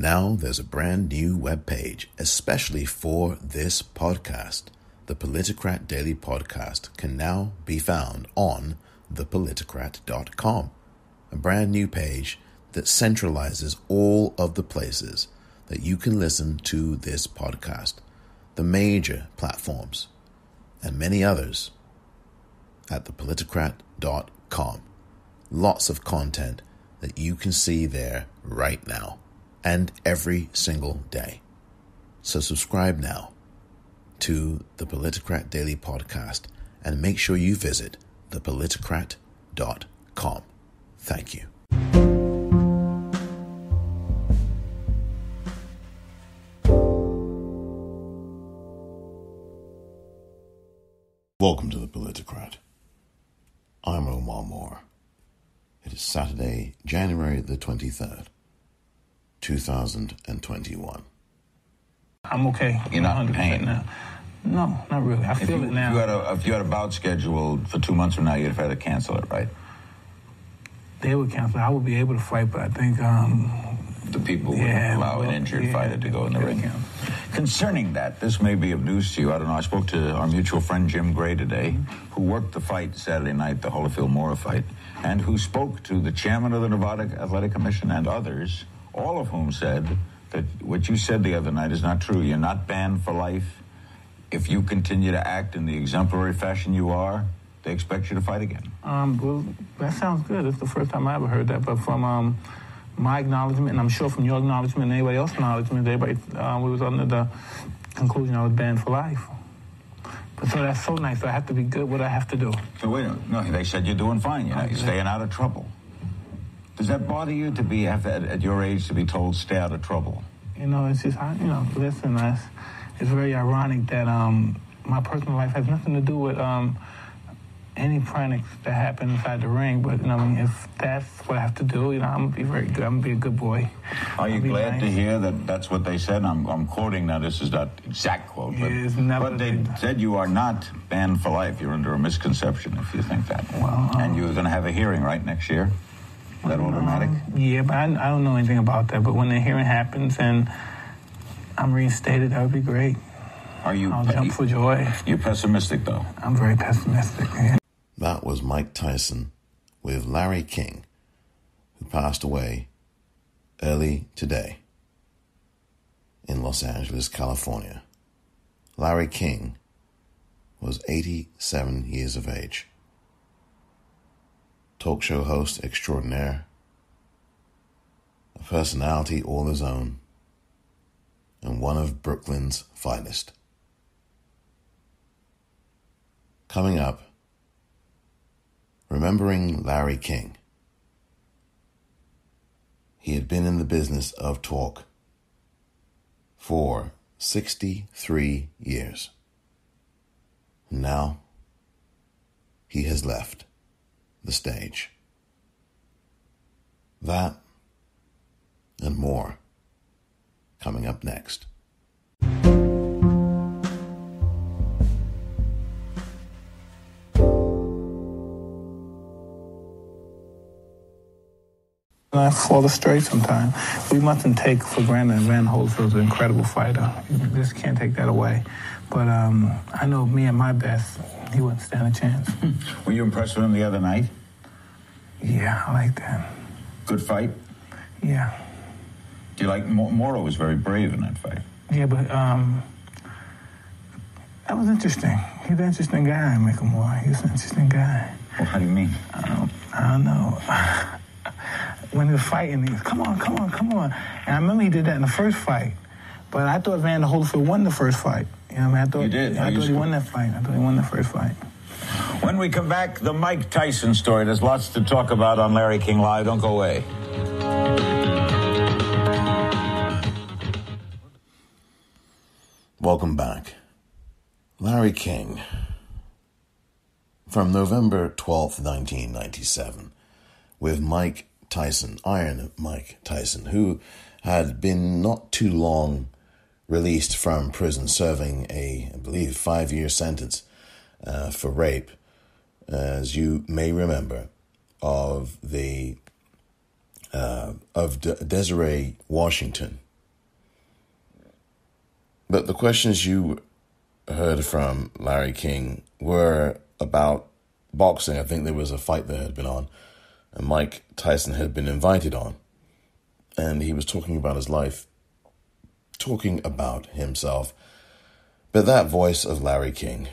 Now there's a brand new webpage especially for this podcast. The Politicrat Daily Podcast can now be found on thepoliticrat.com. A brand new page that centralizes all of the places that you can listen to this podcast, the major platforms, and many others at thepoliticrat.com. Lots of content that you can see there right now and every single day. So subscribe now to the Politicrat Daily Podcast and make sure you visit thepoliticrat.com. Thank you. Welcome to the Politicrat. I'm Omar Moore. It is Saturday, January the 23rd, 2021. I'm okay. You're not in pain now. No, not really. I feel it now. If you had a bout scheduled for 2 months from now, you'd have had to cancel it, right? They would cancel it. I would be able to fight, but I think the people would allow an injured fighter to go in the ring. Concerning that, this may be of news to you. I don't know. I spoke to our mutual friend Jim Gray today, who worked the fight Saturday night, the Holyfield-Moore fight, and who spoke to the chairman of the Nevada Athletic Commission and others, all of whom said that what you said the other night is not true. You're not banned for life. If you continue to act in the exemplary fashion you are, they expect you to fight again. Well, that sounds good. It's the first time I ever heard that. But from my acknowledgement, and I'm sure from your acknowledgement and anybody else's acknowledgement, we was under the conclusion I was banned for life. But so that's so nice. So I have to be good. What do I have to do? So wait a minute. No, they said you're doing fine. You're staying out of trouble. Does that bother you to be at your age to be told stay out of trouble? It's just listen, it's very ironic that my personal life has nothing to do with any pranks that happen inside the ring. But if that's what I have to do, I'm gonna be very good. I'm gonna be a good boy. Are you glad to hear that that's what they said? I'm quoting now. This is not exact quote, but they said you are not banned for life. You're under a misconception if you think that. Well, and you're going to have a hearing right next year. Is that automatic? Yeah, but I don't know anything about that. But when the hearing happens and I'm reinstated, that would be great. I'll jump for joy. You're pessimistic, though. I'm very pessimistic. Yeah. That was Mike Tyson with Larry King, who passed away early today in Los Angeles, California. Larry King was 87 years of age. Talk show host extraordinaire, a personality all his own, and one of Brooklyn's finest. Coming up, remembering Larry King. He had been in the business of talk for 63 years. Now, he has left the stage. That and more coming up next. I fall astray sometimes. We mustn't take for granted Van Holyfield's an incredible fighter. You just can't take that away. But I know me at my best, he wouldn't stand a chance. Were you impressed with him the other night? Yeah, I like that. Good fight? Yeah. Do you like Moro was very brave in that fight? Yeah, but that was interesting. He's an interesting guy, Michael Moore. He's an interesting guy. Well, how do you mean? I don't know. When he was fighting, he was, come on. And I remember he did that in the first fight. But I thought Van Holyfield won the first fight. I thought, you did? I thought he won that fight. I thought he won the first fight. When we come back, the Mike Tyson story. There's lots to talk about on Larry King Live. Don't go away. Welcome back. Larry King. From November 12th, 1997, with Mike Tyson, Iron Mike Tyson, who had been not too long released from prison, serving a, I believe, 5-year sentence for rape, as you may remember, of Desiree Washington, But the questions you heard from Larry King were about boxing. I think there was a fight that had been on, and Mike Tyson had been invited on. And he was talking about his life, talking about himself. But that voice of Larry King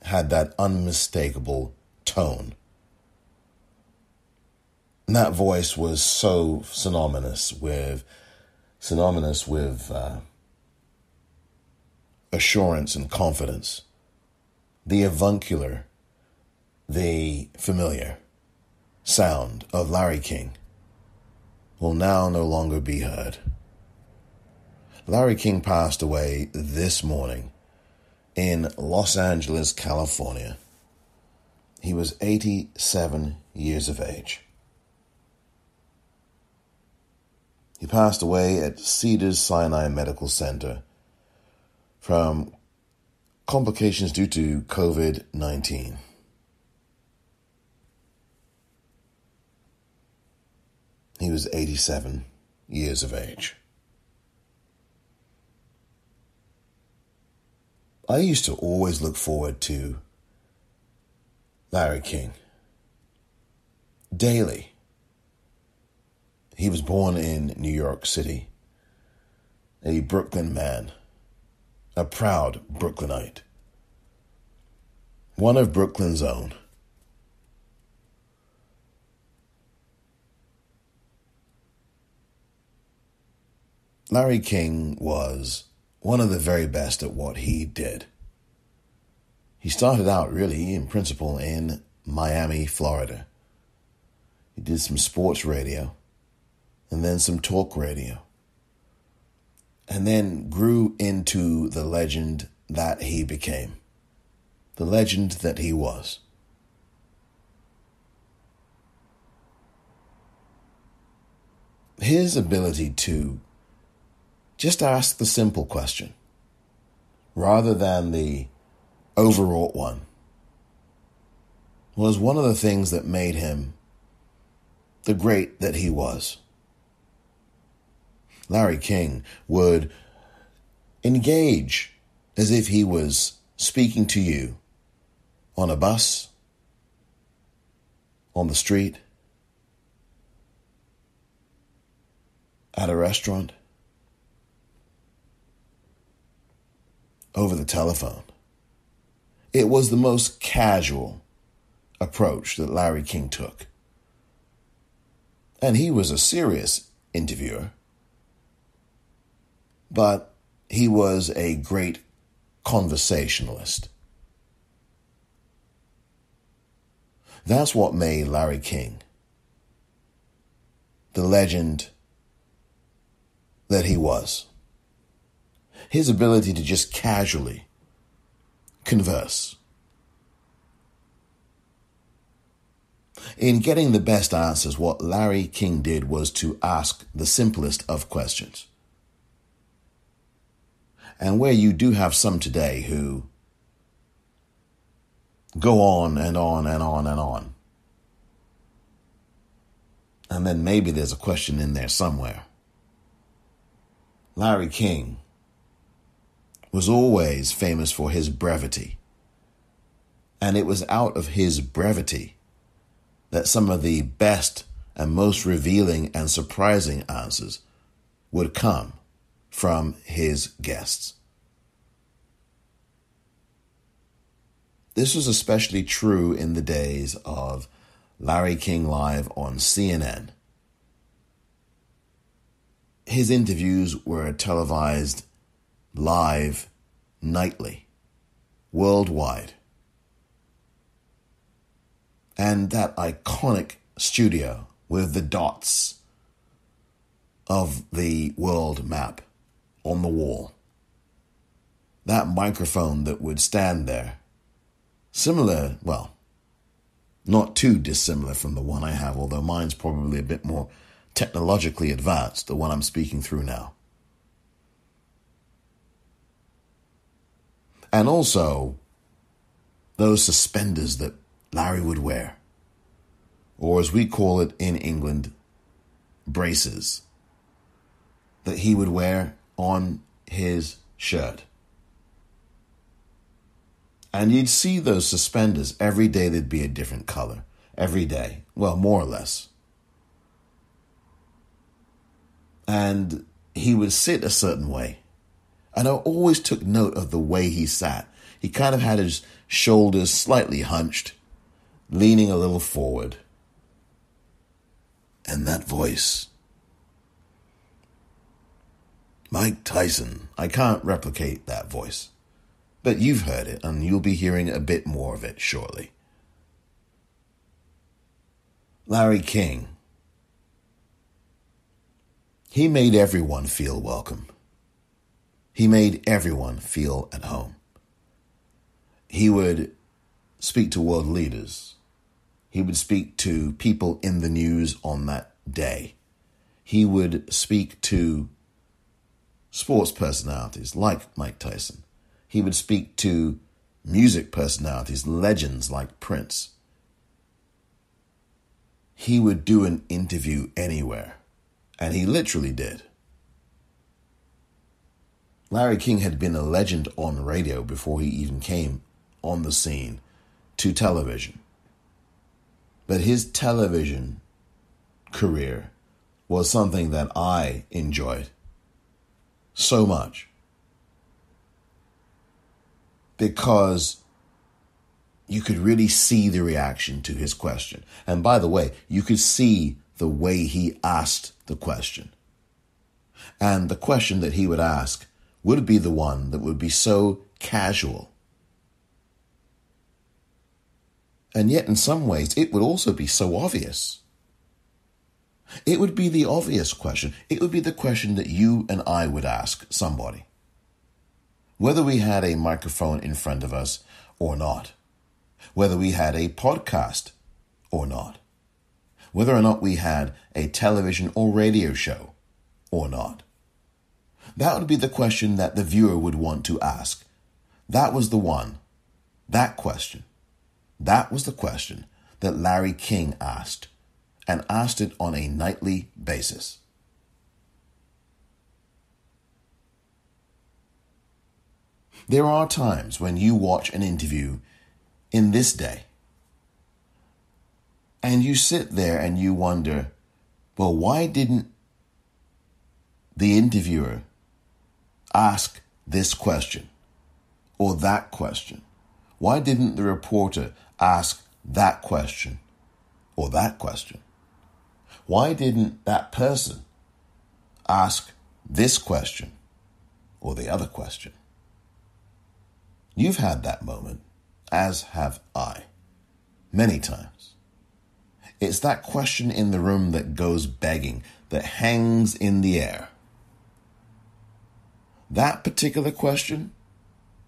had that unmistakable tone. And that voice was so synonymous with assurance and confidence. The avuncular, the familiar sound of Larry King will now no longer be heard. Larry King passed away this morning in Los Angeles, California. He was 87 years of age. He passed away at Cedars-Sinai Medical Center from complications due to COVID-19. He was 87 years of age. I used to always look forward to Larry King daily. He was born in New York City, a Brooklyn man, a proud Brooklynite, one of Brooklyn's own. Larry King was one of the very best at what he did. He started out really in principle in Miami, Florida. He did some sports radio and then some talk radio, and then grew into the legend that he became, the legend that he was. His ability to just ask the simple question rather than the overwrought one was one of the things that made him the great that he was. Larry King would engage as if he was speaking to you on a bus, on the street, at a restaurant, over the telephone. It was the most casual approach that Larry King took. And he was a serious interviewer, but he was a great conversationalist. That's what made Larry King the legend that he was. His ability to just casually converse. In getting the best answers, what Larry King did was to ask the simplest of questions. And where you do have some today who go on and on and on and on, and then maybe there's a question in there somewhere, Larry King was always famous for his brevity. And it was out of his brevity that some of the best and most revealing and surprising answers would come from his guests. This was especially true in the days of Larry King Live on CNN. His interviews were televised live nightly, worldwide. And that iconic studio with the dots of the world map on the wall. That microphone that would stand there, similar, well, not too dissimilar from the one I have, although mine's probably a bit more technologically advanced, the one I'm speaking through now. And also, those suspenders that Larry would wear, or as we call it in England, braces. that he would wear on his shirt. And you'd see those suspenders. Every day they'd be a different color. Every day. Well, more or less. And he would sit a certain way. And I always took note of the way he sat. He kind of had his shoulders slightly hunched, leaning a little forward. And that voice. Mike Tyson. I can't replicate that voice. But you've heard it, and you'll be hearing a bit more of it shortly. Larry King. He made everyone feel welcome. He made everyone feel at home. He would speak to world leaders. He would speak to people in the news on that day. He would speak to sports personalities like Mike Tyson. He would speak to music personalities, legends like Prince. He would do an interview anywhere, and he literally did. Larry King had been a legend on radio before he even came on the scene to television. But his television career was something that I enjoyed so much. Because you could really see the reaction to his question. And by the way, you could see the way he asked the question. And the question that he would ask would be the one that would be so casual. And yet in some ways, it would also be so obvious. It would be the obvious question. It would be the question that you and I would ask somebody. Whether we had a microphone in front of us or not. Whether we had a podcast or not. Whether or not we had a television or radio show or not. That would be the question that the viewer would want to ask. That was the one. That question. That was the question that Larry King asked, and asked it on a nightly basis. There are times when you watch an interview in this day and you sit there and you wonder, well, why didn't the interviewer ask this question or that question? Why didn't the reporter ask that question or that question? Why didn't that person ask this question or the other question? You've had that moment, as have I, many times. It's that question in the room that goes begging, that hangs in the air. That particular question,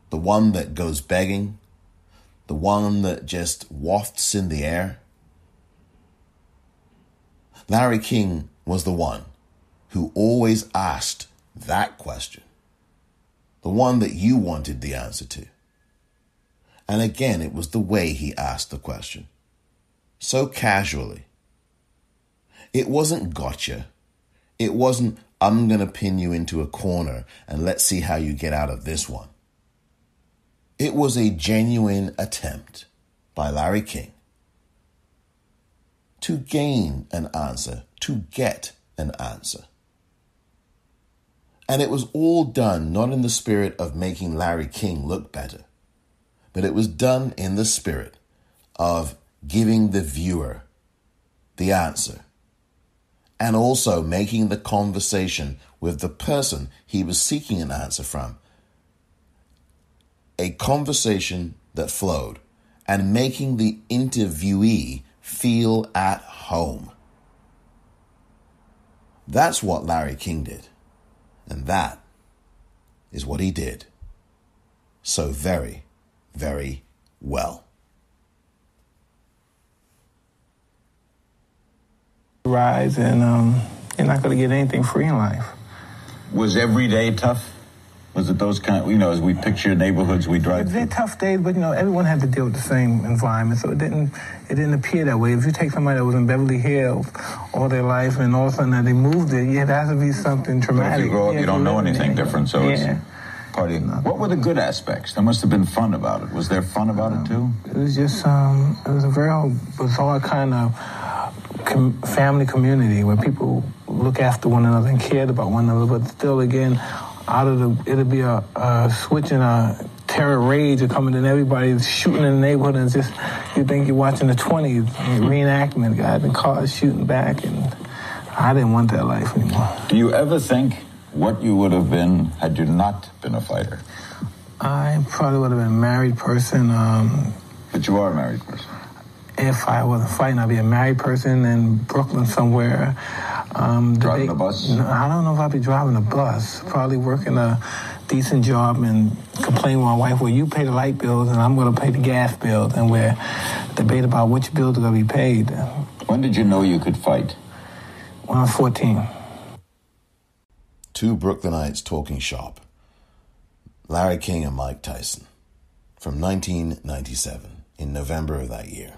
the one that goes begging, the one that just wafts in the air. Larry King was the one who always asked that question, the one that you wanted the answer to. And again, it was the way he asked the question. So casually. It wasn't gotcha. It wasn't, I'm going to pin you into a corner and let's see how you get out of this one. It was a genuine attempt by Larry King to gain an answer, to get an answer. And it was all done not in the spirit of making Larry King look better, but it was done in the spirit of giving the viewer the answer and also making the conversation with the person he was seeking an answer from a conversation that flowed and making the interviewee feel at home. That's what Larry King did. And that is what he did so very, very well. Rise and you're not going to get anything free in life. Was every day tough? Was it those kind of, as we picture neighborhoods we drive through? They're tough days, but, everyone had to deal with the same environment, so it didn't appear that way. If you take somebody that was in Beverly Hills all their life and all of a sudden that they moved there, it has to be something traumatic. But if you grow up, you don't know anything different, so it's party. What were the good aspects? There must have been fun about it. Was there fun about it, too? It was just, it was a very bizarre kind of family community where people look after one another and cared about one another, but still, again, it'll be a switch and a terror rage of coming in, everybody's shooting in the neighborhood, and it's just, you think you're watching the 20s reenactment, guys and cars shooting back, and I didn't want that life anymore. Do you ever think what you would have been had you not been a fighter? I probably would have been a married person. But you are a married person. If I wasn't fighting, I'd be a married person in Brooklyn somewhere. Driving a bus? I don't know if I'd be driving a bus. Probably working a decent job and complaining with my wife, well, you pay the light bills and I'm going to pay the gas bills, and we're debate about which bills are going to be paid. When did you know you could fight? When I was 14. Two Brooklynites talking shop. Larry King and Mike Tyson. From 1997, in November of that year,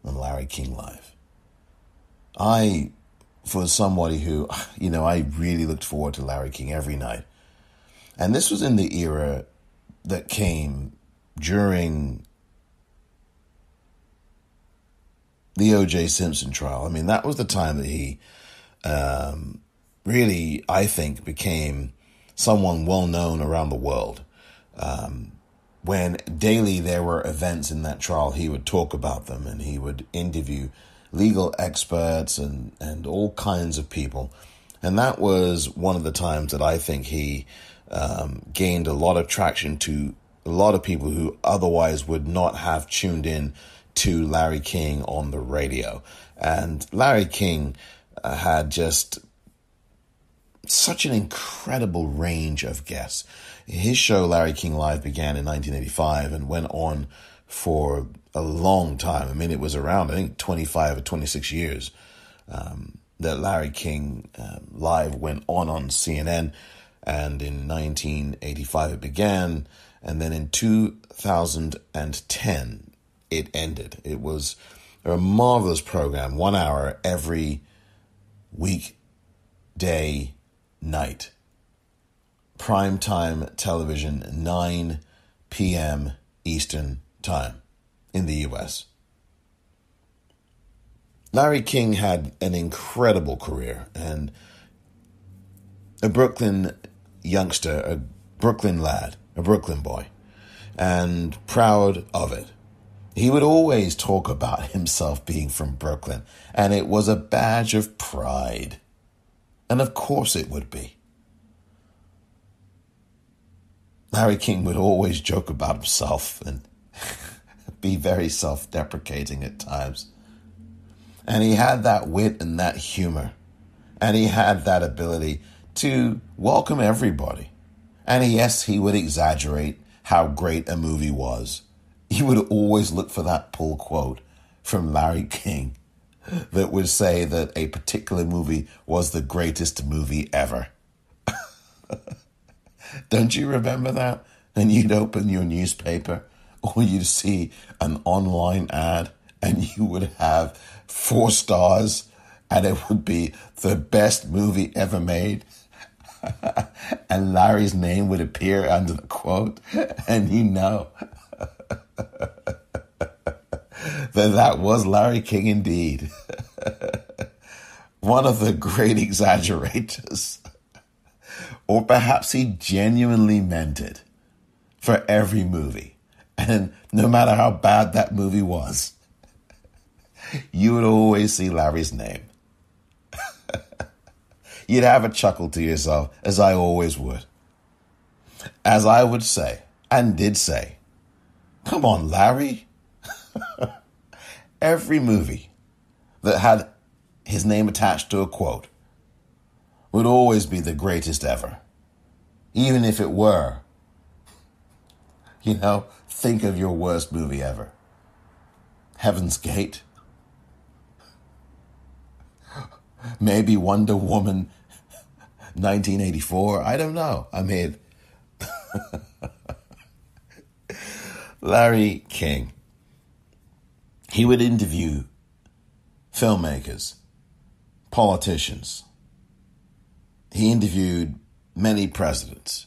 on Larry King Live. For somebody who, I really looked forward to Larry King every night. And this was in the era that came during the O.J. Simpson trial. I mean, that was the time that he really, I think, became someone well-known around the world. When daily there were events in that trial, he would talk about them and he would interview legal experts and all kinds of people. And that was one of the times that I think he gained a lot of traction to a lot of people who otherwise would not have tuned in to Larry King on the radio. And Larry King had just such an incredible range of guests. His show, Larry King Live, began in 1985 and went on for a long time. I mean, it was around, I think, 25 or 26 years that Larry King Live went on CNN. And in 1985 it began. And then in 2010 it ended. It was a marvelous program, 1 hour every weekday night. Primetime television, 9 p.m. Eastern Time in the U.S. Larry King had an incredible career and a Brooklyn youngster, a Brooklyn lad, a Brooklyn boy, and proud of it. He would always talk about himself being from Brooklyn, and it was a badge of pride. And of course it would be. Larry King would always joke about himself and be very self-deprecating at times. And he had that wit and that humor. And he had that ability to welcome everybody. And yes, he would exaggerate how great a movie was. He would always look for that pull quote from Larry King that would say that a particular movie was the greatest movie ever. Don't you remember that? And you'd open your newspaper or you'd see an online ad and you would have 4 stars and it would be the best movie ever made. And Larry's name would appear under the quote, and you know that was Larry King indeed. One of the great exaggerators. Or perhaps he genuinely meant it for every movie. And no matter how bad that movie was, you would always see Larry's name. You'd have a chuckle to yourself, as I always would. As I would say, and did say, come on, Larry. Every movie that had his name attached to a quote would always be the greatest ever. Even if it were, think of your worst movie ever. Heaven's Gate. Maybe Wonder Woman 1984. I don't know. I mean, Larry King, he would interview filmmakers, politicians. He interviewed many presidents.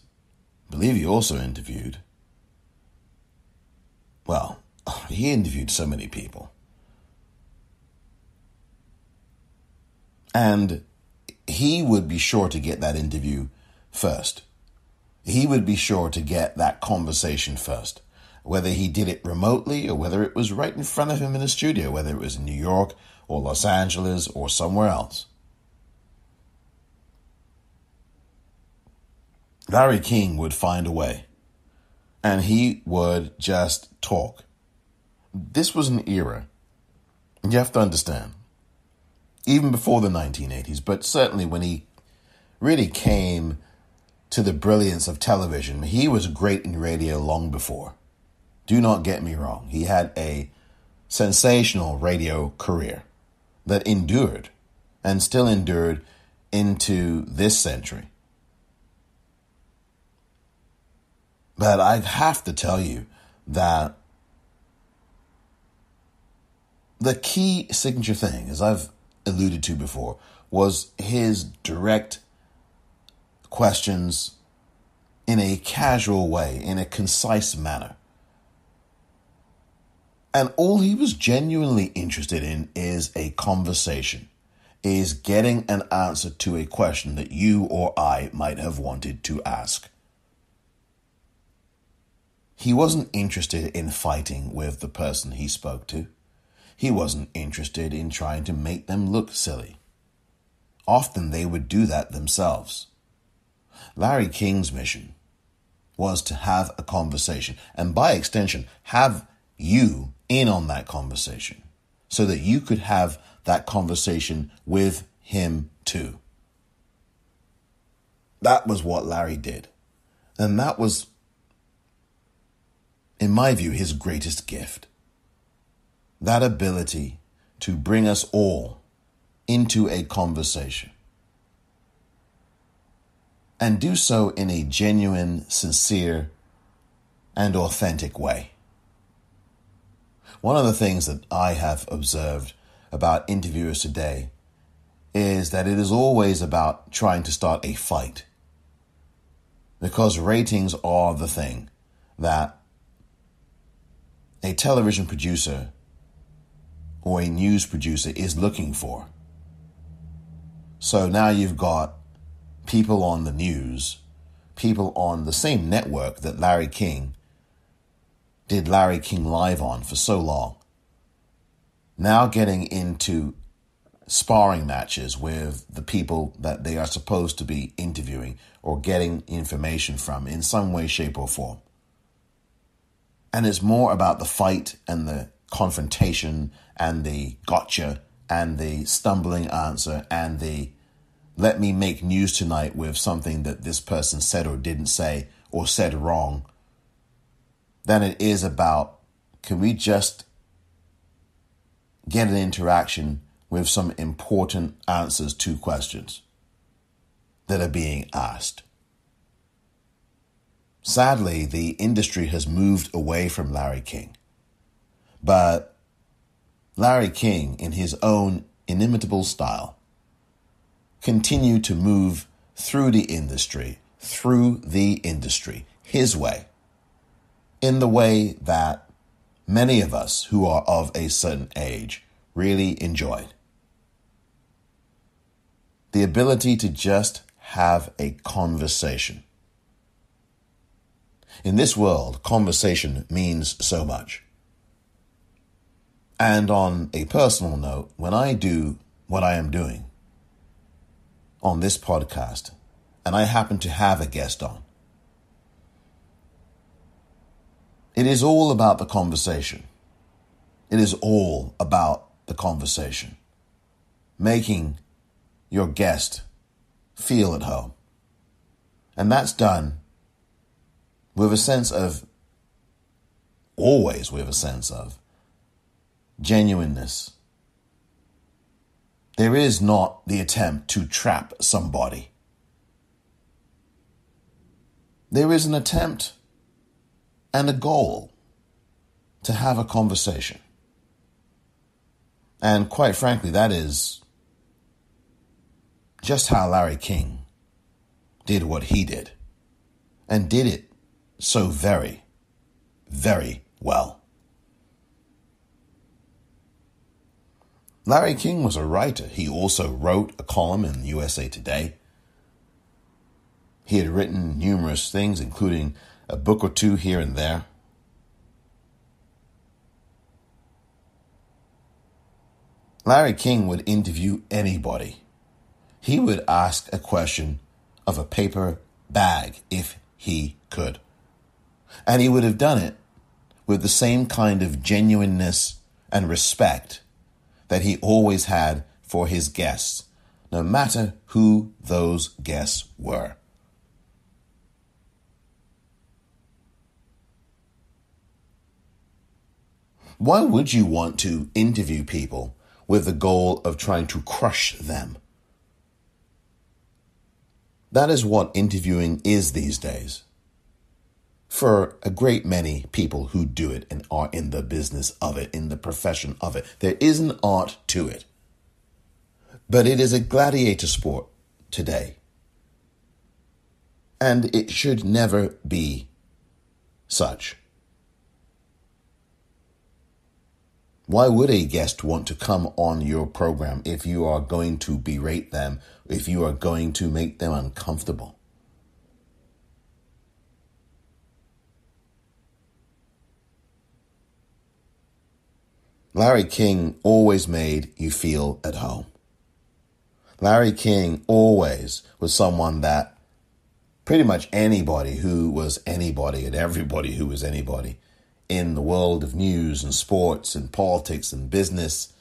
I believe he also interviewed, he interviewed so many people. And he would be sure to get that interview first. He would be sure to get that conversation first, whether he did it remotely or whether it was right in front of him in a studio, whether it was in New York or Los Angeles or somewhere else. Larry King would find a way, and he would just talk. This was an era, you have to understand, even before the 1980s, but certainly when he really came to the brilliance of television, he was great in radio long before. Do not get me wrong. He had a sensational radio career that endured and still endured into this century. But I have to tell you that the key signature thing, as I've alluded to before, was his direct questions in a casual way, in a concise manner. And all he was genuinely interested in is a conversation, is getting an answer to a question that you or I might have wanted to ask. He wasn't interested in fighting with the person he spoke to. He wasn't interested in trying to make them look silly. Often they would do that themselves. Larry King's mission was to have a conversation, and by extension, have you in on that conversation so that you could have that conversation with him too. That was what Larry did. And that was, in my view, his greatest gift. That ability to bring us all into a conversation and do so in a genuine, sincere, and authentic way. One of the things that I have observed about interviewers today is that it is always about trying to start a fight, because ratings are the thing that a television producer or a news producer is looking for. So now you've got people on the news, people on the same network that Larry King did Larry King Live on for so long, now getting into sparring matches with the people that they are supposed to be interviewing or getting information from in some way, shape, or form. And it's more about the fight and the confrontation and the gotcha and the stumbling answer and the let me make news tonight with something that this person said or didn't say or said wrong, than it is about, can we just get an interaction with some important answers to questions that are being asked. Sadly, the industry has moved away from Larry King. But Larry King, in his own inimitable style, continued to move through the industry, his way, in the way that many of us who are of a certain age really enjoyed. The ability to just have a conversation. In this world, conversation means so much. And on a personal note, when I do what I am doing on this podcast, and I happen to have a guest on, it is all about the conversation. It is all about the conversation. Making your guest feel at home. And that's done with a sense of, always with a sense of, genuineness. There is not the attempt to trap somebody. There is an attempt and a goal to have a conversation. And quite frankly, that is just how Larry King did what he did, and did it so very, very well. Larry King was a writer. He also wrote a column in USA Today. He had written numerous things, including a book or two here and there. Larry King would interview anybody. He would ask a question of a paper bag if he could. And he would have done it with the same kind of genuineness and respect that he always had for his guests, no matter who those guests were. Why would you want to interview people with the goal of trying to crush them? That is what interviewing is these days. For a great many people who do it and are in the business of it, in the profession of it, there is an art to it. But it is a gladiator sport today. And it should never be such. Why would a guest want to come on your program if you are going to berate them, if you are going to make them uncomfortable? Larry King always made you feel at home. Larry King always was someone that pretty much anybody who was anybody and everybody who was anybody in the world of news and sports and politics and business,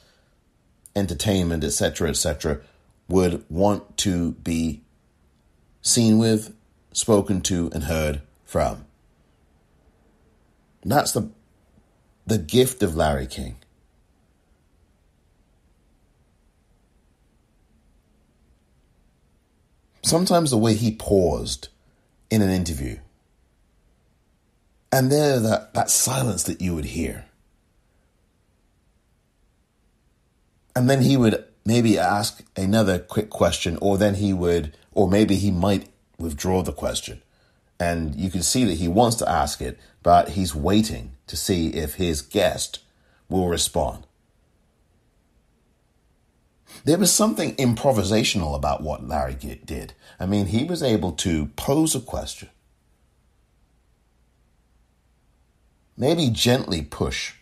entertainment, etc., would want to be seen with, spoken to, and heard from. That's the gift of Larry King. Sometimes the way he paused in an interview, and there that silence that you would hear. And then he would maybe ask another quick question, or maybe he might withdraw the question. And you can see that he wants to ask it, but he's waiting to see if his guest will respond. There was something improvisational about what Larry did. I mean, he was able to pose a question, maybe gently push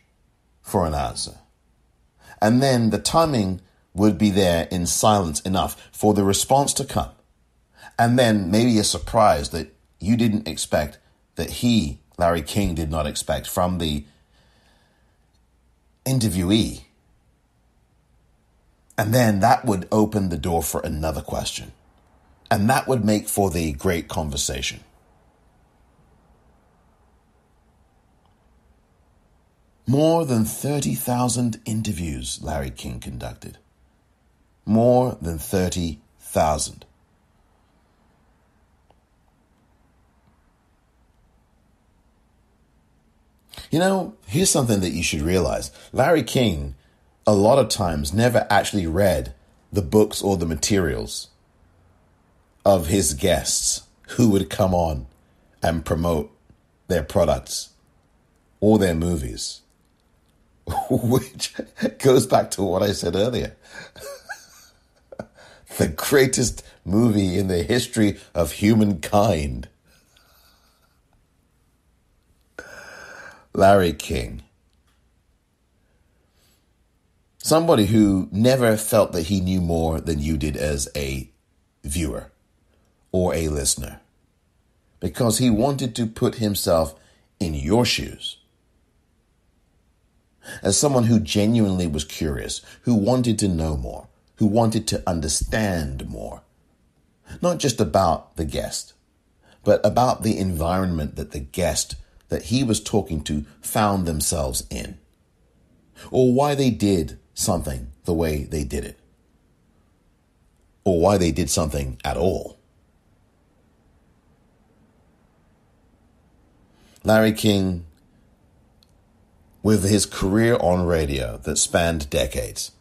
for an answer, and then the timing would be there in silence enough for the response to come, and then maybe a surprise that you didn't expect, that Larry King, did not expect from the interviewee. And then that would open the door for another question. And that would make for the great conversation. More than 30,000 interviews Larry King conducted. More than 30,000. You know, here's something that you should realize. Larry King, a lot of times, never actually read the books or the materials of his guests who would come on and promote their products or their movies, which goes back to what I said earlier. The greatest movie in the history of humankind. Larry King. Somebody who never felt that he knew more than you did as a viewer or a listener, because he wanted to put himself in your shoes. As someone who genuinely was curious, who wanted to know more, who wanted to understand more, not just about the guest, but about the environment that the guest that he was talking to found themselves in, or why they did something the way they did it, or why they did something at all. Larry King, with his career on radio that spanned decades,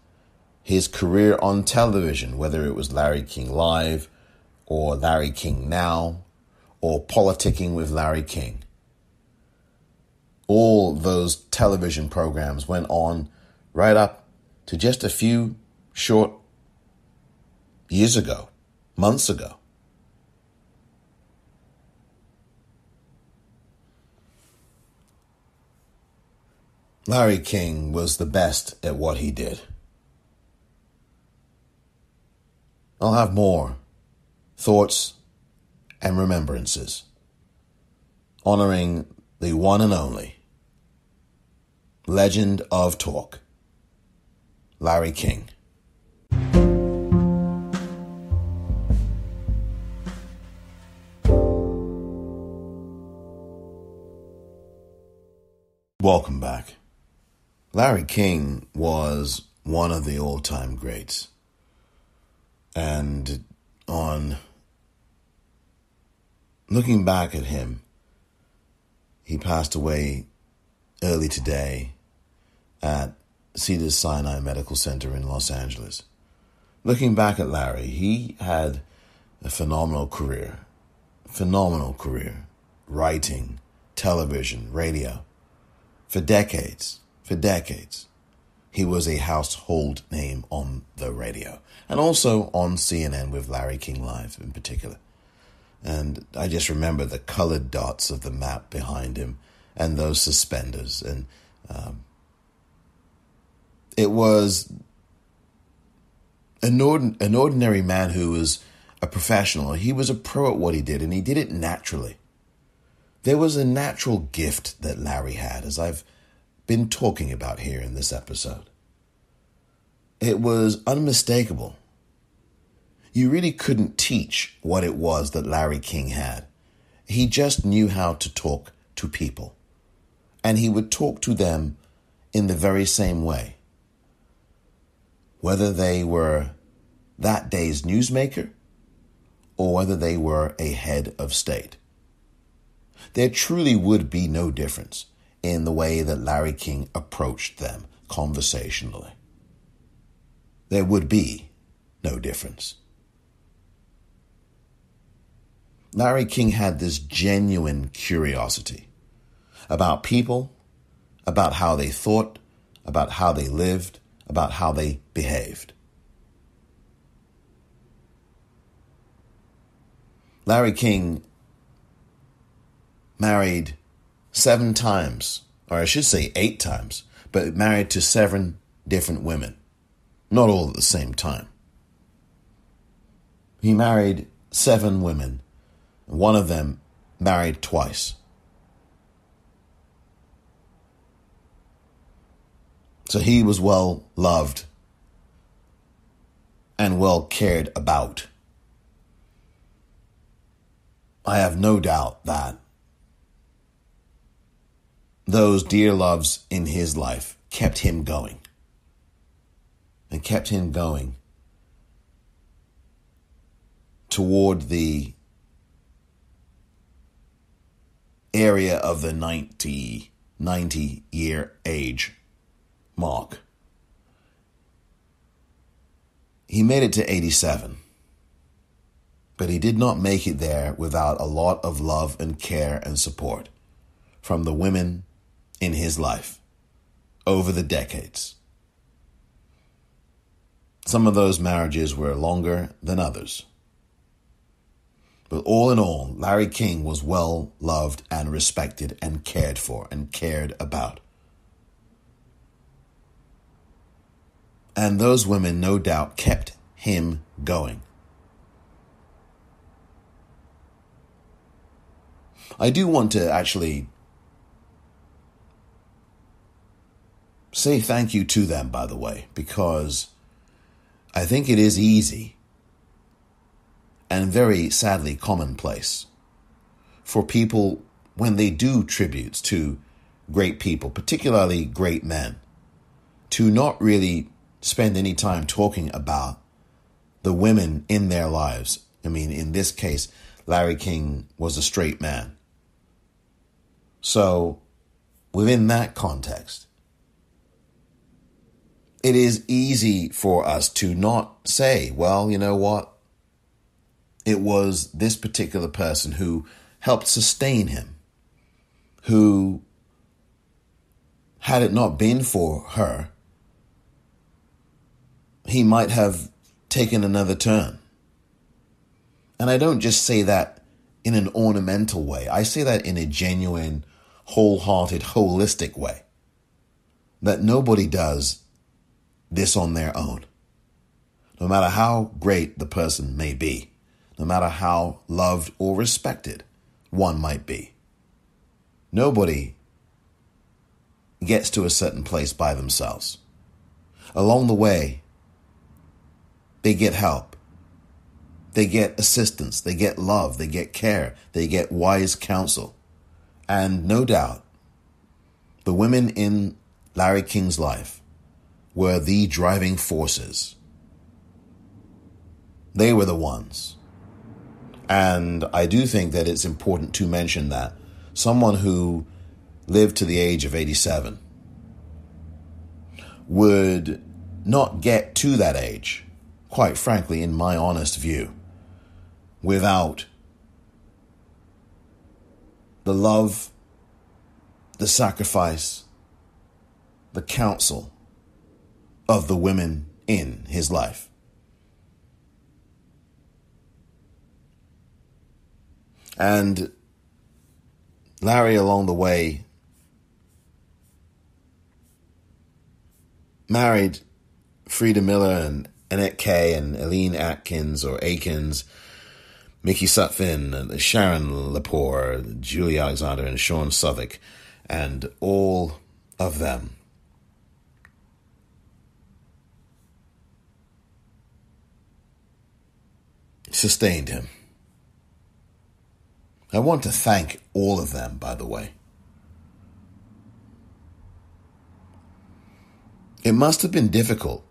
his career on television, whether it was Larry King Live or Larry King Now or Politicking with Larry King, all those television programs went on right up to just a few short years ago, months ago. Larry King was the best at what he did. I'll have more thoughts and remembrances honoring the one and only legend of talk, Larry King. Welcome back. Larry King was one of the all-time greats. And on looking back at him, he passed away early today at Cedars-Sinai Medical Center in Los Angeles. Looking back at Larry, he had a phenomenal career, writing, television, radio, for decades. He was a household name on the radio and also on CNN with Larry King Live in particular. And I just remember the colored dots of the map behind him and those suspenders. And it was an ordinary man who was a professional. He was a pro at what he did, and he did it naturally. There was a natural gift that Larry had, as I've been talking about here in this episode. It was unmistakable. You really couldn't teach what it was that Larry King had. He just knew how to talk to people. And he would talk to them in the very same way. Whether they were that day's newsmaker or whether they were a head of state. There truly would be no difference in the way that Larry King approached them conversationally. There would be no difference. Larry King had this genuine curiosity about people, about how they thought, about how they lived, about how they behaved. Larry King married 7 times, or I should say 8 times, but married to 7 different women, not all at the same time. He married 7 women, and one of them married twice. So he was well loved and well cared about. I have no doubt that those dear loves in his life kept him going. And kept him going toward the area of the 90-year age mark. He made it to 87, but he did not make it there without a lot of love and care and support from the women in his life over the decades. Some of those marriages were longer than others. But all in all, Larry King was well loved and respected and cared for and cared about. And those women, no doubt, kept him going. I do want to actually say thank you to them, by the way, because I think it is easy and very sadly commonplace for people, when they do tributes to great people, particularly great men, to not really spend any time talking about the women in their lives. I mean, in this case, Larry King was a straight man. So, within that context, it is easy for us to not say, well, you know what? It was this particular person who helped sustain him, who, had it not been for her, he might have taken another turn. And I don't just say that in an ornamental way. I say that in a genuine, wholehearted, holistic way. That nobody does this on their own. No matter how great the person may be, no matter how loved or respected one might be, nobody gets to a certain place by themselves. Along the way, they get help. They get assistance. They get love. They get care. They get wise counsel. And no doubt, the women in Larry King's life were the driving forces. They were the ones. And I do think that it's important to mention that someone who lived to the age of 87 would not get to that age, quite frankly, in my honest view, without the love, the sacrifice, the counsel of the women in his life. And Larry, along the way, married Frida Miller and Annette Kay and Eileen Atkins or Akins, Mickey Sutphin, and Sharon Lepore, Julie Alexander, and Sean Southwick, and all of them sustained him. I want to thank all of them, by the way. It must have been difficult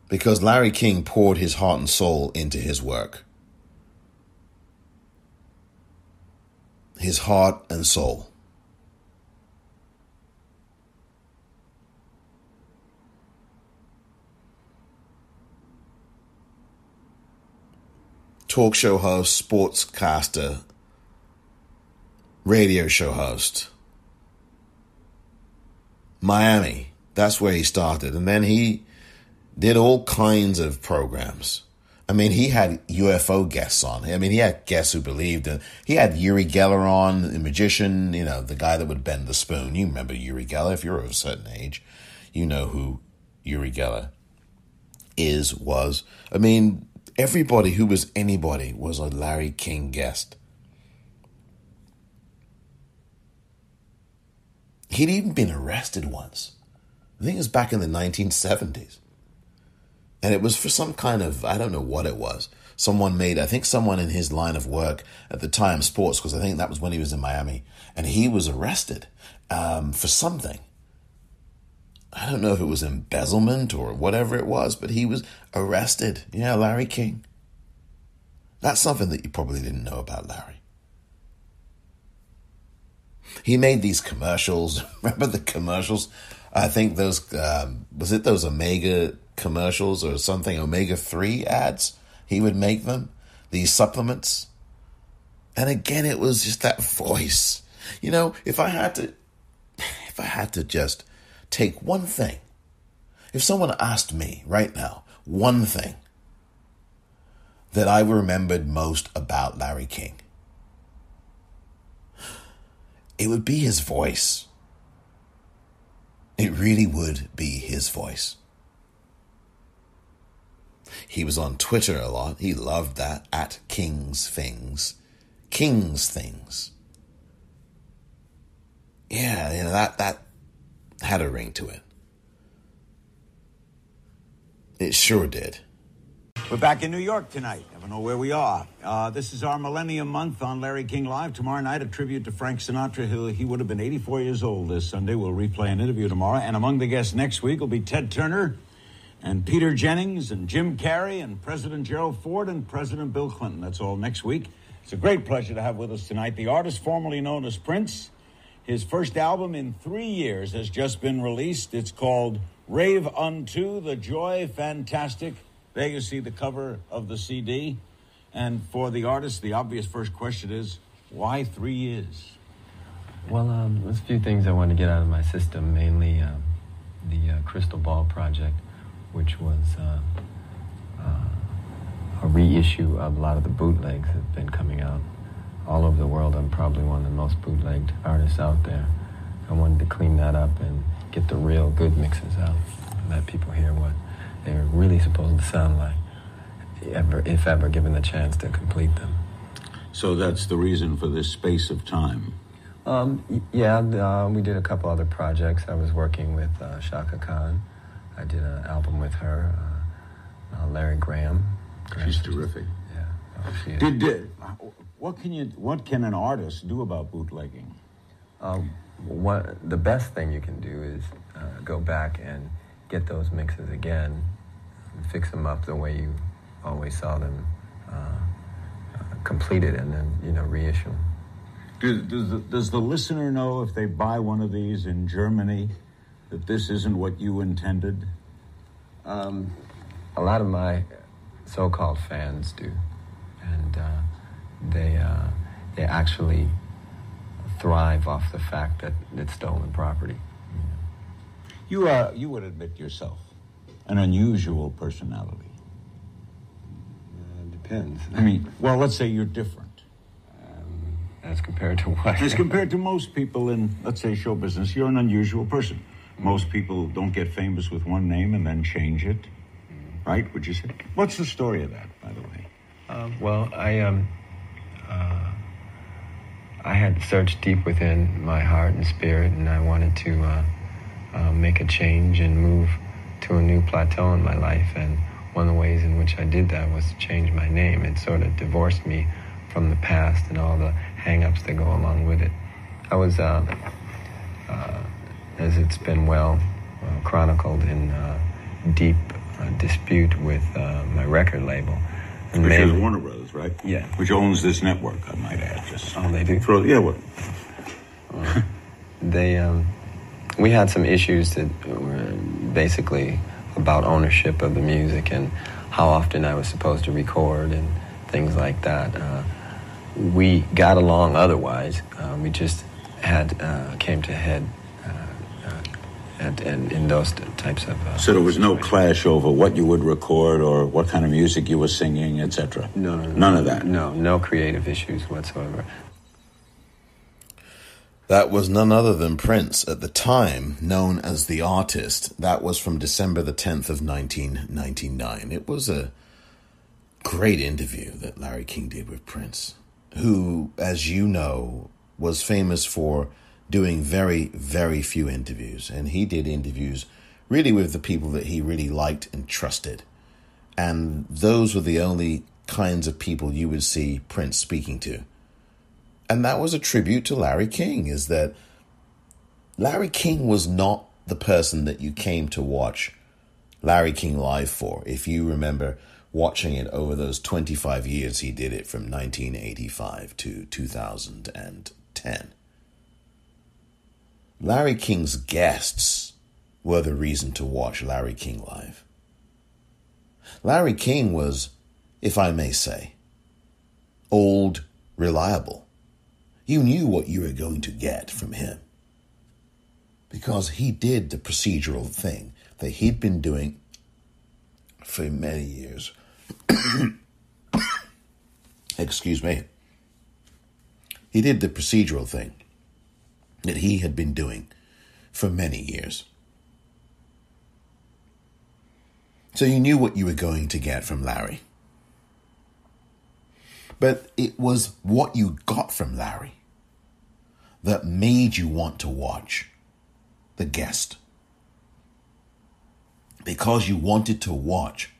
because Larry King poured his heart and soul into his work. His heart and soul. Talk show host, sportscaster, radio show host. Miami, that's where he started. And then he did all kinds of programs. I mean, he had UFO guests on. I mean, he had guests who believed in. He had Uri Geller on, the magician, you know, the guy that would bend the spoon. You remember Uri Geller. If you're of a certain age, you know who Uri Geller was. I mean, everybody who was anybody was a Larry King guest. He'd even been arrested once. I think it was back in the 1970s. And it was for some kind of, I don't know what it was. Someone in his line of work at the time, sports, because I think that was when he was in Miami. And he was arrested for something. I don't know if it was embezzlement or whatever it was, but he was arrested. Yeah, Larry King. That's something that you probably didn't know about Larry. He made these commercials. Remember the commercials? I think those, was it those Omega commercials or something, omega-3 ads? He would make them, these supplements. And again, it was just that voice. You know, if I had to just take one thing, if someone asked me right now, one thing that I remembered most about Larry King, it would be his voice. It really would be his voice. He was on Twitter a lot. He loved that, at King's Things. King's Things. Yeah, you know, that had a ring to it. It sure did. We're back in New York tonight. Never know where we are. This is our Millennium Month on Larry King Live. Tomorrow night, a tribute to Frank Sinatra. He would have been 84 years old this Sunday. We'll replay an interview tomorrow. And among the guests next week will be Ted Turner and Peter Jennings and Jim Carrey and President Gerald Ford and President Bill Clinton. That's all next week. It's a great pleasure to have with us tonight the artist formerly known as Prince, His first album in 3 years has just been released. It's called Rave Unto, The Joy Fantastic. There you see the cover of the CD. And for the artist, the obvious first question is, why 3 years? Well, there's a few things I wanted to get out of my system, mainly the Crystal Ball project, which was a reissue of a lot of the bootlegs that have been coming out all over the world. I'm probably one of the most bootlegged artists out there. I wanted to clean that up and get the real good mixes out, let people hear what they're really supposed to sound like, if ever given the chance to complete them. So that's the reason for this space of time. We did a couple other projects. I was working with Shaka Khan. I did an album with her, Larry Graham. She's terrific. Yeah, she is. What can an artist do about bootlegging? The best thing you can do is go back and get those mixes again, and fix them up the way you always saw them completed, and then reissue them. Does the listener know if they buy one of these in Germany that this isn't what you intended? A lot of my so-called fans do, and they actually thrive off the fact that it's stolen property. You would admit yourself an unusual personality. Depends. I mean, well, let's say you're different. As compared to what? As compared to most people in, let's say, show business, you're an unusual person. Most people don't get famous with one name and then change it, right? Would you say? What's the story of that, by the way? I had searched deep within my heart and spirit, and I wanted to make a change and move to a new plateau in my life. And one of the ways in which I did that was to change my name. It sort of divorced me from the past and all the hang-ups that go along with it. I was, as it's been well chronicled, in deep dispute with my record label. And which is Warner Brothers, right? Yeah. Which owns this network, I might add. They do? We had some issues that were basically about ownership of the music and how often I was supposed to record and things like that. We got along otherwise. We just came to head in those types of... So there was no clash over what you would record or what kind of music you were singing, etc.? No. None of that? No creative issues whatsoever. That was none other than Prince, at the time known as The Artist. That was from December the 10th of 1999. It was a great interview that Larry King did with Prince, who, as you know, was famous for doing very, very few interviews. And he did interviews really with the people that he really liked and trusted. And those were the only kinds of people you would see Prince speaking to. And that was a tribute to Larry King, is that Larry King was not the person that you came to watch Larry King live for. If you remember watching it over those 25 years he did it from 1985 to 2010. Larry King's guests were the reason to watch Larry King live. Larry King was, if I may say, old, reliable. You knew what you were going to get from him because he did the procedural thing that he'd been doing for many years. Excuse me. He did the procedural thing that he had been doing for many years. So you knew what you were going to get from Larry. But it was what you got from Larry that made you want to watch the guest. Because you wanted to watch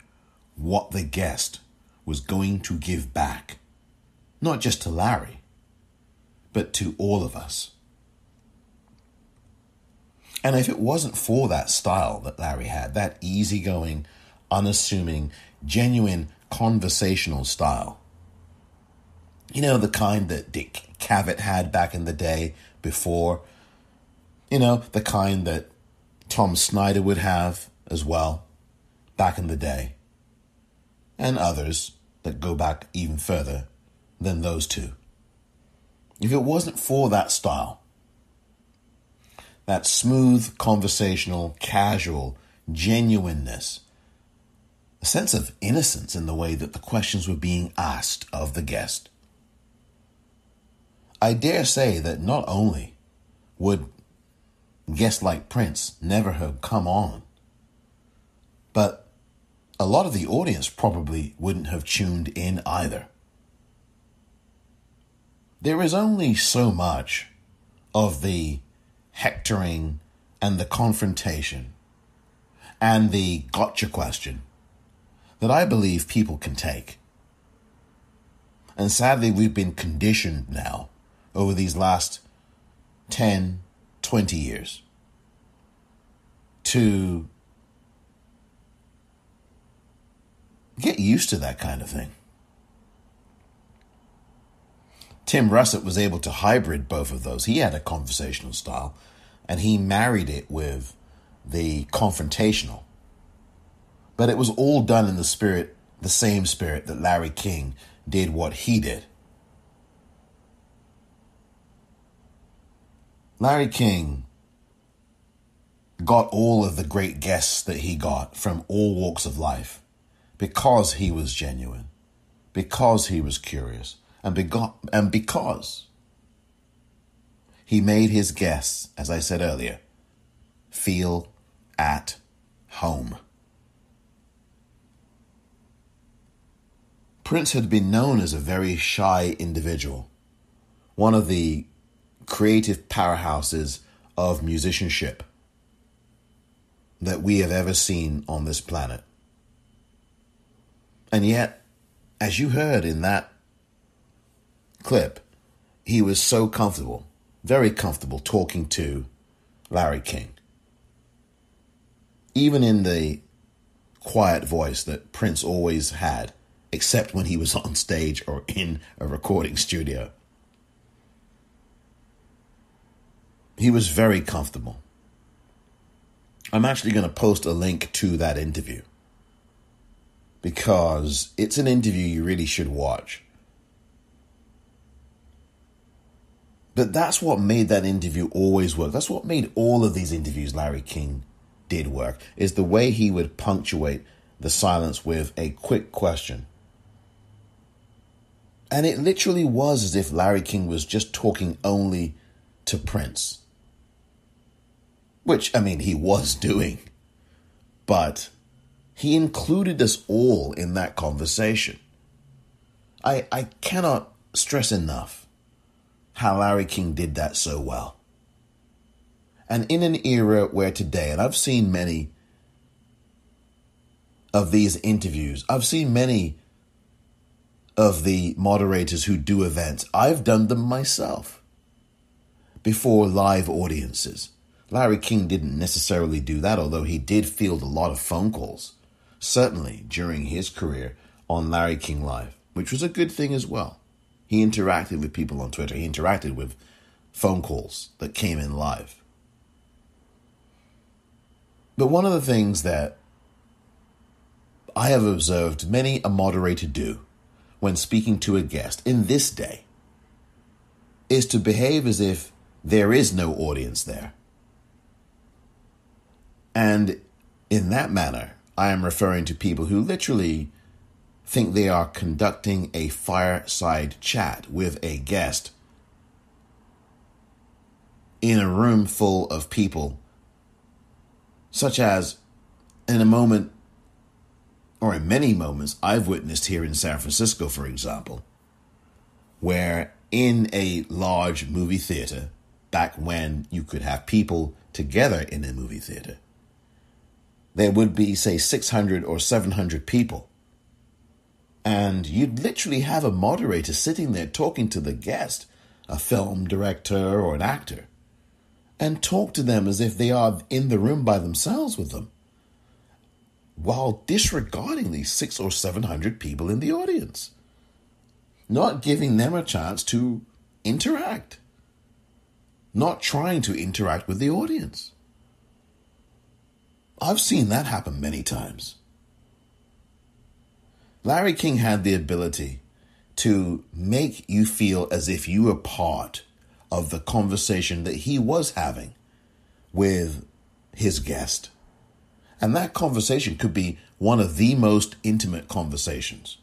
what the guest was going to give back. Not just to Larry, but to all of us. And if it wasn't for that style that Larry had, that easygoing, unassuming, genuine, conversational style, you know, the kind that Dick Cavett had back in the day before You know, the kind that Tom Snyder would have as well back in the day. And others that go back even further than those two. If it wasn't for that style, that smooth, conversational, casual, genuineness, a sense of innocence in the way that the questions were being asked of the guest, I dare say that not only would guests like Prince never have come on, but a lot of the audience probably wouldn't have tuned in either. There is only so much of the hectoring and the confrontation and the gotcha question that I believe people can take. And sadly, we've been conditioned now over these last 10, 20 years to get used to that kind of thing. Tim Russert was able to hybrid both of those. He had a conversational style, and he married it with the confrontational. But it was all done in the spirit, the same spirit that Larry King did what he did. Larry King got all of the great guests that he got from all walks of life because he was genuine, because he was curious, and because he made his guests, as I said earlier, feel at home. Prince had been known as a very shy individual, one of the creative powerhouses of musicianship that we have ever seen on this planet. And yet, as you heard in that clip, he was so comfortable, very comfortable talking to Larry King. Even in the quiet voice that Prince always had, except when he was on stage or in a recording studio. He was very comfortable. I'm actually going to post a link to that interview because it's an interview you really should watch. But that's what made that interview always work. That's what made all of these interviews Larry King did work, is the way he would punctuate the silence with a quick question. And it literally was as if Larry King was just talking only to Prince. Which, I mean, he was doing. But he included us all in that conversation. I cannot stress enough how Larry King did that so well. And in an era where today, and I've seen many of these interviews, I've seen many of the moderators who do events. I've done them myself before live audiences. Larry King didn't necessarily do that, although he did field a lot of phone calls, certainly during his career on Larry King Live, which was a good thing as well. He interacted with people on Twitter. He interacted with phone calls that came in live. But one of the things that I have observed many a moderator do when speaking to a guest in this day is to behave as if there is no audience there. And in that manner, I am referring to people who literally think they are conducting a fireside chat with a guest in a room full of people, such as in a moment or in many moments I've witnessed here in San Francisco, for example, where in a large movie theater, back when you could have people together in a movie theater, there would be, say, 600 or 700 people. And you'd literally have a moderator sitting there talking to the guest, a film director or an actor, and talk to them as if they are in the room by themselves with them, while disregarding these 600 or 700 people in the audience, not giving them a chance to interact. not trying to interact with the audience. I've seen that happen many times. Larry King had the ability to make you feel as if you were part of the conversation that he was having with his guest. And that conversation could be one of the most intimate conversations.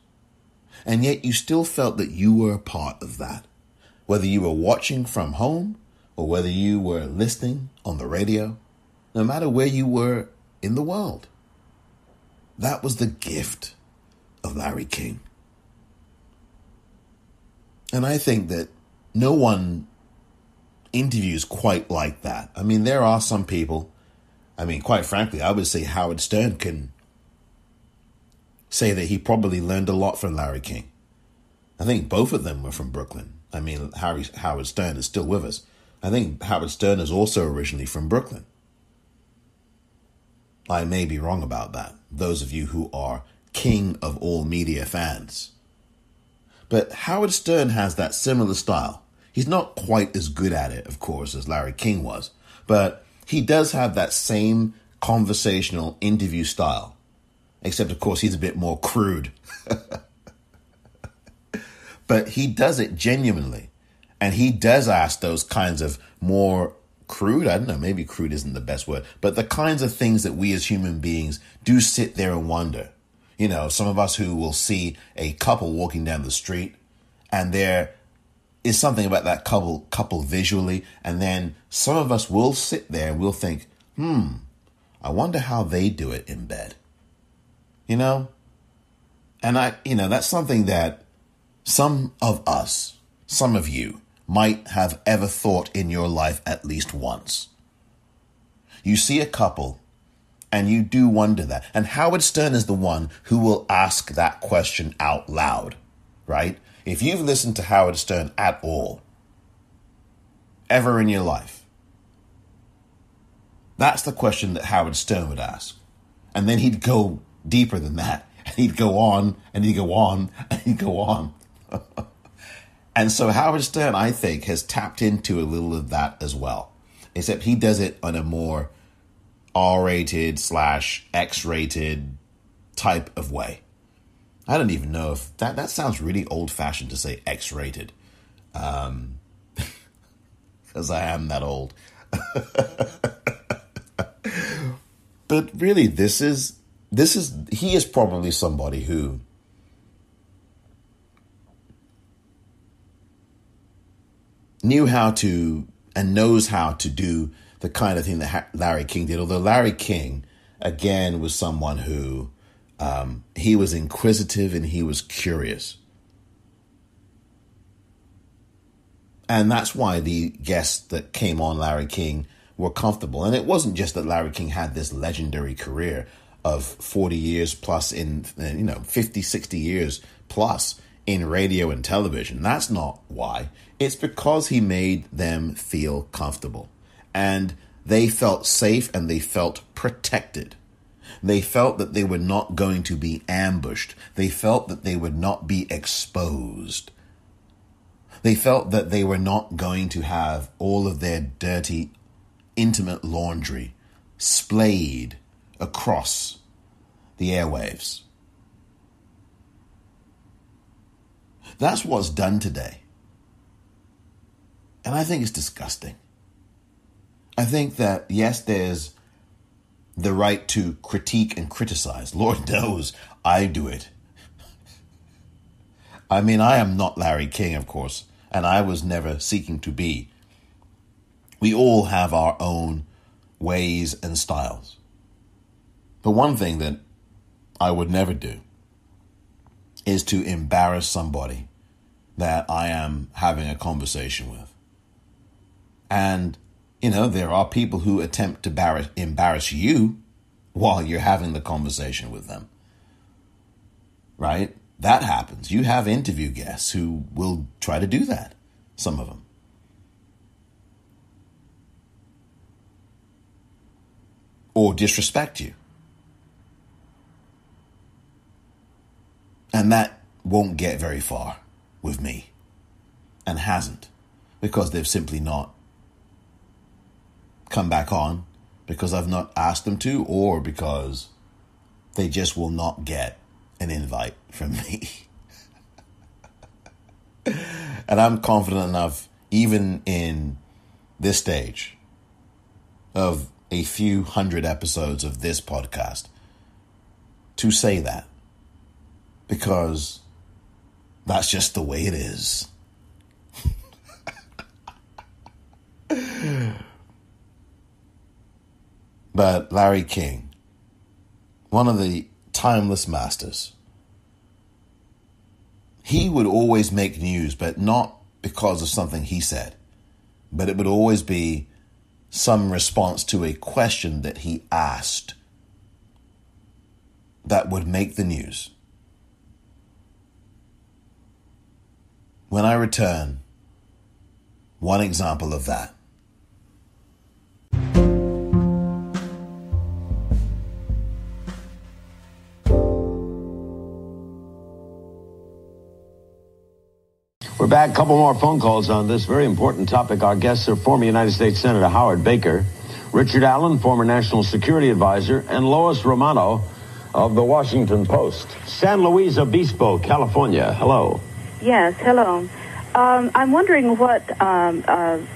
And yet you still felt that you were a part of that. Whether you were watching from home or whether you were listening on the radio, no matter where you were in the world. That was the gift of Larry King. And I think that no one interviews quite like that. I mean, there are some people, quite frankly, I would say Howard Stern can say that he probably learned a lot from Larry King. I think both of them were from Brooklyn. I mean, Howard Stern is still with us. I think Howard Stern is also originally from Brooklyn. I may be wrong about that, those of you who are king of all media fans. But Howard Stern has that similar style. He's not quite as good at it, of course, as Larry King was, but he does have that same conversational interview style, except, of course, he's a bit more crude. But he does it genuinely, and he does ask those kinds of more crude, I don't know, maybe crude isn't the best word, but the kinds of things that we as human beings do sit there and wonder. You know, some of us who will see a couple walking down the street and there is something about that couple visually. And then some of us will sit there and we'll think, I wonder how they do it in bed. You know? And that's something that some of us, some of you might have ever thought in your life at least once. You see a couple and you do wonder that. And Howard Stern is the one who will ask that question out loud, right? If you've listened to Howard Stern at all, ever in your life, that's the question that Howard Stern would ask. And then he'd go deeper than that. And he'd go on, and he'd go on, and he'd go on. And so Howard Stern, I think, has tapped into a little of that as well. Except he does it on a more R-rated / X-rated type of way. I don't even know if that sounds really old-fashioned to say X-rated. Because I am that old. But really, he is probably somebody who knew how to and knows how to do the kind of thing that Larry King did. Although Larry King, again, was someone who he was inquisitive and he was curious. And that's why the guests that came on Larry King were comfortable. And it wasn't just that Larry King had this legendary career of 40 years plus 50, 60 years plus in radio and television. That's not why. It's because he made them feel comfortable. And they felt safe and they felt protected. They felt that they were not going to be ambushed. They felt that they would not be exposed. They felt that they were not going to have all of their dirty, intimate laundry splayed across the airwaves. That's what's done today. And I think it's disgusting. I think that, yes, there's the right to critique and criticize. Lord knows I do it. I mean, I am not Larry King, of course, and I was never seeking to be. We all have our own ways and styles. But one thing that I would never do is to embarrass somebody that I am having a conversation with. And, there are people who attempt to embarrass you while you're having the conversation with them. Right? That happens. You have interview guests who will try to do that. Some of them. Or disrespect you. And that won't get very far with me. And hasn't. Because they've simply not come back on because I've not asked them to, or because they just will not get an invite from me. And I'm confident enough, even in this stage of a few hundred episodes of this podcast, to say that, because that's just the way it is. But Larry King, one of the timeless masters, he would always make news, but not because of something he said, but it would always be some response to a question that he asked that would make the news. When I return, one example of that. We're back. A couple more phone calls on this very important topic. Our guests are former United States Senator Howard Baker, Richard Allen, former National Security Advisor, and Lois Romano of the Washington Post. San Luis Obispo, California. Hello. Yes, hello. I'm wondering what a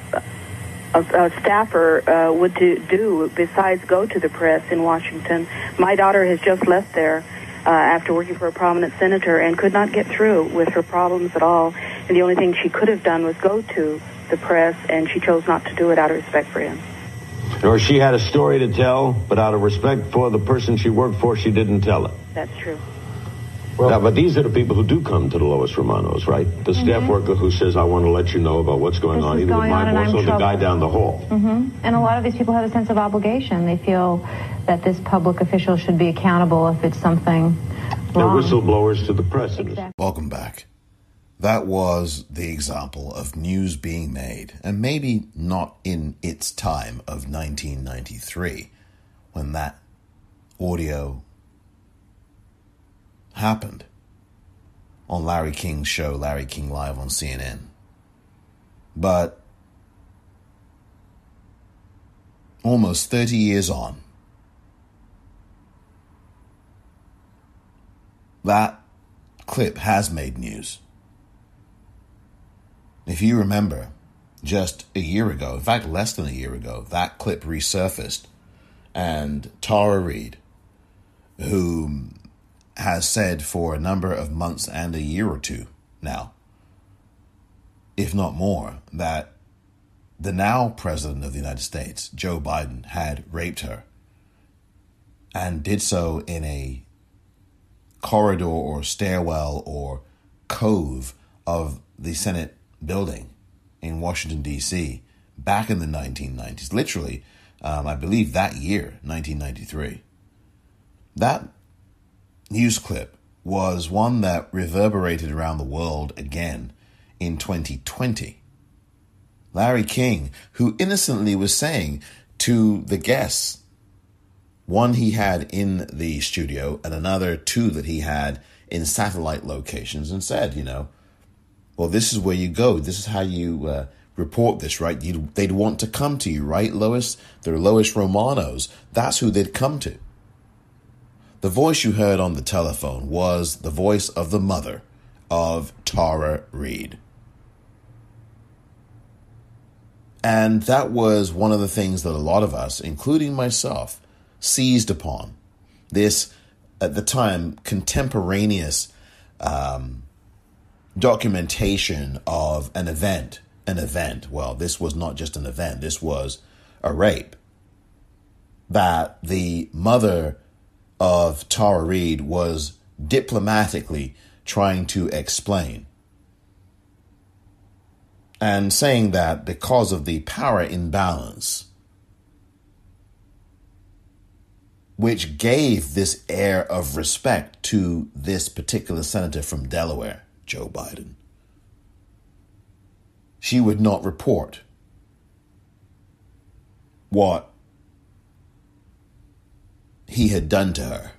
staffer would do besides go to the press in Washington. My daughter has just left there after working for a prominent senator and could not get through with her problems at all. And the only thing she could have done was go to the press, and she chose not to do it out of respect for him. Or she had a story to tell, but out of respect for the person she worked for, she didn't tell it. That's true. Well, now, but these are the people who do come to the Lois Romanos, right? The staff worker who says, I want to let you know about what's going on, either with my boss or the guy down the hall. And a lot of these people have a sense of obligation. They feel that this public official should be accountable if it's something wrong. They're whistleblowers to the press. Exactly. Welcome back. That was the example of news being made, and maybe not in its time of 1993, when that audio happened on Larry King's show, Larry King Live on CNN. But almost 30 years on, that clip has made news. If you remember, just a year ago, in fact, less than a year ago, that clip resurfaced, and Tara Reid, who has said for a number of months and a year or two now, if not more, that the now President of the United States, Joe Biden, had raped her and did so in a corridor or stairwell or cove of the Senate building in Washington, D.C. back in the 1990s. Literally, I believe that year, 1993. That news clip was one that reverberated around the world again in 2020. Larry King, who innocently was saying to the guests, one he had in the studio and another two that he had in satellite locations, and said, well, this is where you go. This is how you report this, right? They'd want to come to you, right, Lois? They're Lois Romanos. That's who they'd come to. The voice you heard on the telephone was the voice of the mother of Tara Reid. And that was one of the things that a lot of us, including myself, seized upon. This, at the time, contemporaneous documentation of an event. Well, this was not just an event. This was a rape that the mother of Tara Reid was diplomatically trying to explain, and saying that because of the power imbalance, which gave this air of respect to this particular senator from Delaware, Joe Biden, she would not report what he had done to her.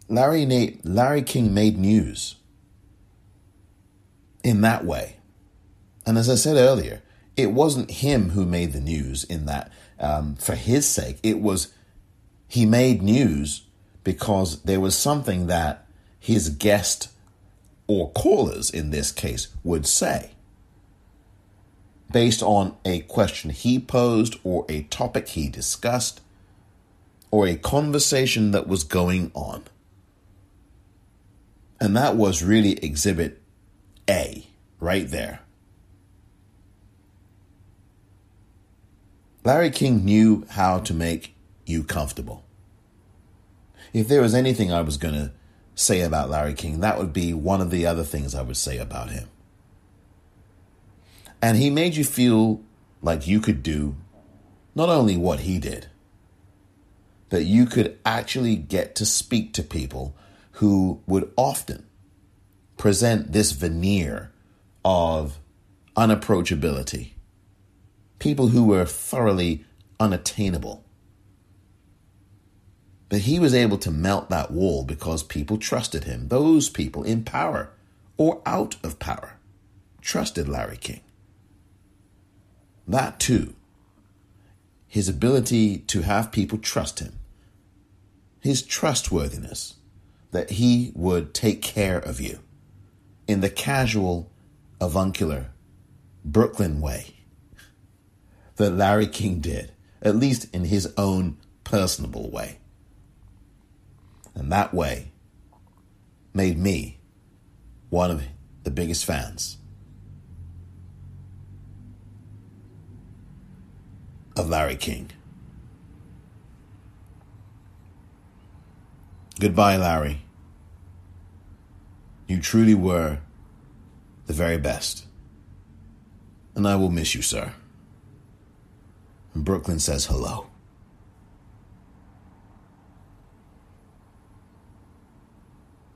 Larry King made news in that way. And as I said earlier, it wasn't him who made the news in that for his sake. It was he made news because there was something that his guest or callers in this case would say based on a question he posed or a topic he discussed or a conversation that was going on. And that was really exhibit A right there. Larry King knew how to make you comfortable. If there was anything I was going to say about Larry King, that would be one of the other things I would say about him. And he made you feel like you could do not only what he did, that you could actually get to speak to people who would often present this veneer of unapproachability. People who were thoroughly unattainable. But he was able to melt that wall because people trusted him. Those people in power or out of power trusted Larry King. That too, his ability to have people trust him, his trustworthiness, that he would take care of you in the casual, avuncular, Brooklyn way that Larry King did, at least in his own personable way. And that way made me one of the biggest fans of Larry King. Goodbye, Larry. You truly were the very best. And I will miss you, sir. And Brooklyn says hello.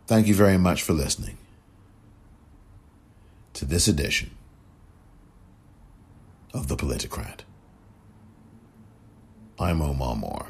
Thank you very much for listening to this edition of The Politicrat. I'm Omar Moore.